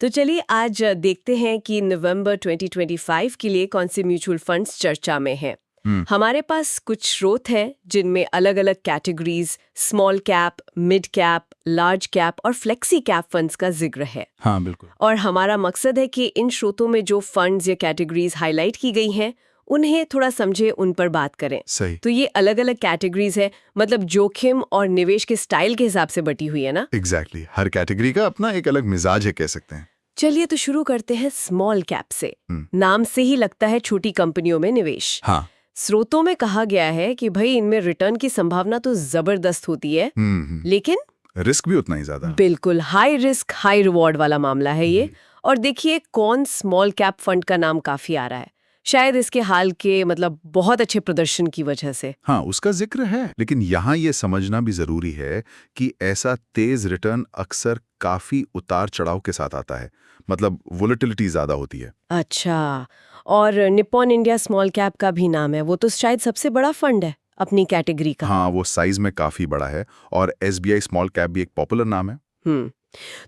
तो चलिए आज देखते हैं कि नवंबर 2025 के लिए कौन से म्यूचुअल फंड्स चर्चा में हैं। हमारे पास कुछ स्रोत हैं जिनमें अलग-अलग categories small cap, mid cap, large cap और फ्लेक्सी कैप फंड्स का जिक्र है। हाँ बिल्कुल। और हमारा मकसद है कि इन स्रोतों में जो फंड्स या कैटेगरीज हाईलाइट की गई हैं उन्हें थोड़ा समझे, उन पर बात करें। सही। तो ये अलग-अलग कैटेगरीज है, मतलब जोखिम और निवेश के स्टाइल के हिसाब से बटी हुई है ना। एग्जैक्टली हर कैटेगरी का अपना एक अलग मिजाज है, कह सकते हैं। चलिए तो शुरू करते हैं स्मॉल कैप से। नाम से ही लगता है छोटी कंपनियों में निवेश। हाँ। स्रोतों में कहा गया है कि भाई इनमें रिटर्न की संभावना तो जबरदस्त होती है, लेकिन रिस्क भी उतना ही ज्यादा। बिल्कुल हाई रिस्क हाई रिवॉर्ड वाला मामला है ये। और देखिए कौन स्मॉल कैप फंड का नाम काफी आ रहा है, शायद इसके हाल के बहुत अच्छे प्रदर्शन की वजह से। हाँ उसका जिक्र है, लेकिन यहाँ ये समझना भी जरूरी है कि ऐसा तेज रिटर्न अक्सर काफी उतार चढ़ाव के साथ आता है, मतलब वोलेटिलिटी ज्यादा होती है। अच्छा, और निप्पॉन इंडिया स्मॉल कैप का भी नाम है, वो तो शायद सबसे बड़ा फंड है अपनी कैटेगरी का। हाँ वो साइज में काफी बड़ा है, और SBI स्मॉल कैप भी एक पॉपुलर नाम है।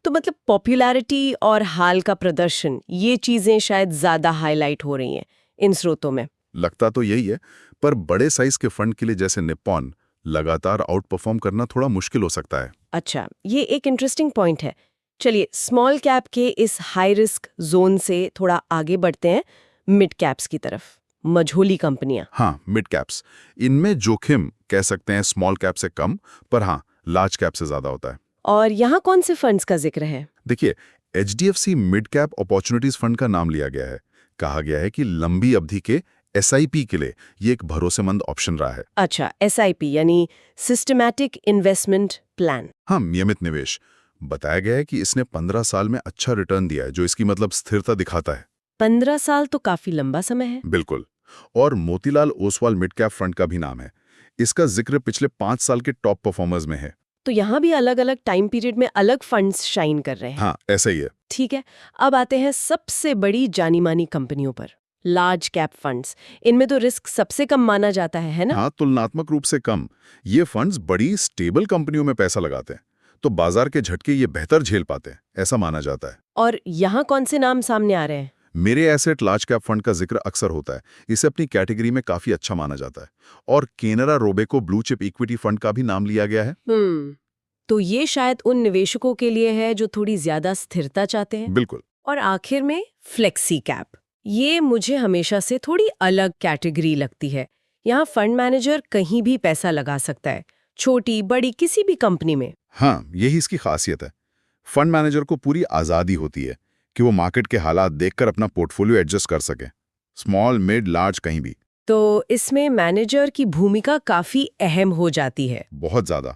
तो पॉपुलैरिटी और हाल का प्रदर्शन, ये चीजें शायद ज्यादा हाईलाइट हो रही हैं इन स्रोतों में। लगता तो यही है, पर बड़े साइज के फंड के लिए जैसे निप्पॉन लगातार आउट परफॉर्म करना थोड़ा मुश्किल हो सकता है। अच्छा, ये एक इंटरेस्टिंग पॉइंट है। चलिए स्मॉल कैप के इस हाई रिस्क जोन से थोड़ा आगे बढ़ते हैं मिड कैप्स की तरफ, मझोली कंपनियां। हाँ मिड कैप्स, इनमें जोखिम कह सकते हैं स्मॉल कैप से कम, पर हाँ लार्ज कैप से ज्यादा होता है। और यहाँ कौन से फंड्स का जिक्र है? देखिए HDFC mid cap opportunities fund का नाम लिया गया है। कहा गया है कि लंबी अवधि के SIP के लिए ये एक भरोसेमंद ऑप्शन रहा है। अच्छा, SIP यानी सिस्टमैटिक इन्वेस्टमेंट प्लान। हाँ नियमित निवेश। बताया गया है कि इसने 15 साल में अच्छा रिटर्न दिया है, जो इसकी स्थिरता दिखाता है। 15 साल तो काफी लंबा समय है। बिल्कुल। और Motilal Oswal mid cap fund का भी नाम है। इसका जिक्र पिछले 5 साल के टॉप परफॉर्मर्स में है। तो यहाँ भी अलग अलग टाइम पीरियड में अलग फंड्स शाइन कर रहे हैं। हाँ ऐसा ही है। ठीक है, अब आते हैं सबसे बड़ी जानी मानी कंपनियों पर, लार्ज कैप फंड्स। इनमें तो रिस्क सबसे कम माना जाता है ना? हाँ तुलनात्मक रूप से कम। ये फंड्स बड़ी स्टेबल कंपनियों में पैसा लगाते हैं, तो बाजार के झटके ये बेहतर झेल पाते हैं, ऐसा माना जाता है। और यहाँ कौन से नाम सामने आ रहे हैं? मेरे एसेट लार्ज कैप फंड का जिक्र अक्सर होता है। इसे अपनी कैटेगरी में काफी अच्छा माना जाता है। और Canara Robeco blue chip equity fund का भी नाम लिया गया है। तो ये शायद उन निवेशकों के लिए है जो थोड़ी ज्यादा स्थिरता चाहते हैं। बिल्कुल। और आखिर में फ्लेक्सी कैप, ये मुझे हमेशा से थोड़ी अलग कैटेगरी लगती है। यहाँ फंड मैनेजर कहीं भी पैसा लगा सकता है, छोटी बड़ी किसी भी कंपनी में। हाँ यही इसकी खासियत है। फंड मैनेजर को पूरी आजादी होती है कि वो मार्केट के हालात देखकर अपना पोर्टफोलियो एडजस्ट कर सके, स्मॉल मिड लार्ज कहीं भी। तो इसमें मैनेजर की भूमिका काफी अहम हो जाती है। बहुत ज्यादा।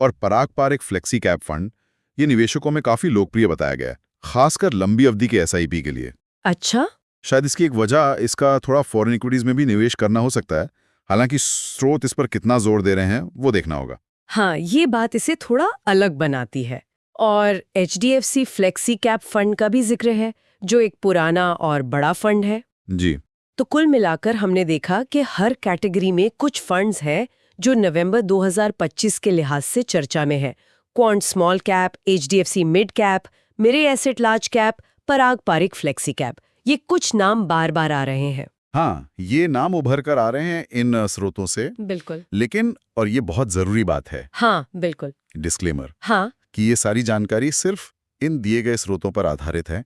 और पराग पार एक फ्लेक्सी कैप फंड, ये निवेशकों में काफी लोकप्रिय बताया गया है, खासकर लंबी अवधि के SIP के लिए। अच्छा, शायद इसकी एक वजह इसका थोड़ा फॉरेन इक्विटीज में भी निवेश करना हो सकता है। हालांकि स्रोत इस पर कितना जोर दे रहे हैं वो देखना होगा। हाँ ये बात इसे थोड़ा अलग बनाती है। और HDFC फ्लेक्सी कैप फंड का भी जिक्र है, जो एक पुराना और बड़ा फंड है। जी। तो कुल मिलाकर हमने देखा कि हर कैटेगरी में कुछ फंड्स हैं जो नवंबर 2025 के लिहाज से चर्चा में है। Quant small cap, HDFC mid cap, मेरे एसेट लार्ज कैप, पराग पारिक फ्लेक्सी कैप, ये कुछ नाम बार बार आ रहे हैं। हाँ ये नाम उभर कर आ रहे हैं इन स्रोतों से। बिल्कुल। लेकिन और ये बहुत जरूरी बात है, हाँ बिल्कुल, डिस्क्लेमर, हाँ, कि ये सारी जानकारी सिर्फ इन दिए गए स्रोतों पर आधारित है।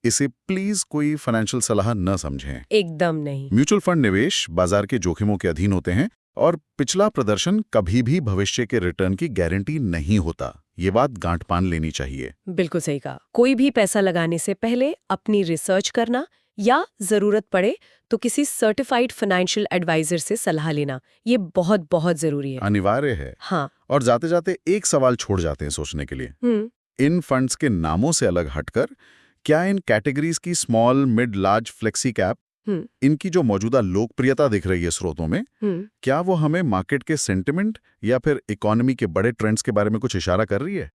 इसे प्लीज कोई फाइनेंशियल सलाह न समझें। एकदम नहीं। म्यूचुअल फंड निवेश बाजार के जोखिमों के अधीन होते हैं, और पिछला प्रदर्शन कभी भी भविष्य के रिटर्न की गारंटी नहीं होता। ये बात गांठ बांध लेनी चाहिए। बिल्कुल सही कहा। कोई भी पैसा लगाने से पहले अपनी रिसर्च करना, या जरूरत पड़े तो किसी सर्टिफाइड फाइनेंशियल एडवाइजर से सलाह लेना, ये बहुत बहुत जरूरी है, अनिवार्य है। हाँ। और जाते जाते एक सवाल छोड़ जाते हैं सोचने के लिए। इन फंड्स के नामों से अलग हटकर, क्या इन कैटेगरीज की small mid large flexi cap, इनकी जो मौजूदा लोकप्रियता दिख रही है स्रोतों में, क्या वो हमें मार्केट के सेंटिमेंट या फिर इकोनॉमी के बड़े ट्रेंड्स के बारे में कुछ इशारा कर रही है?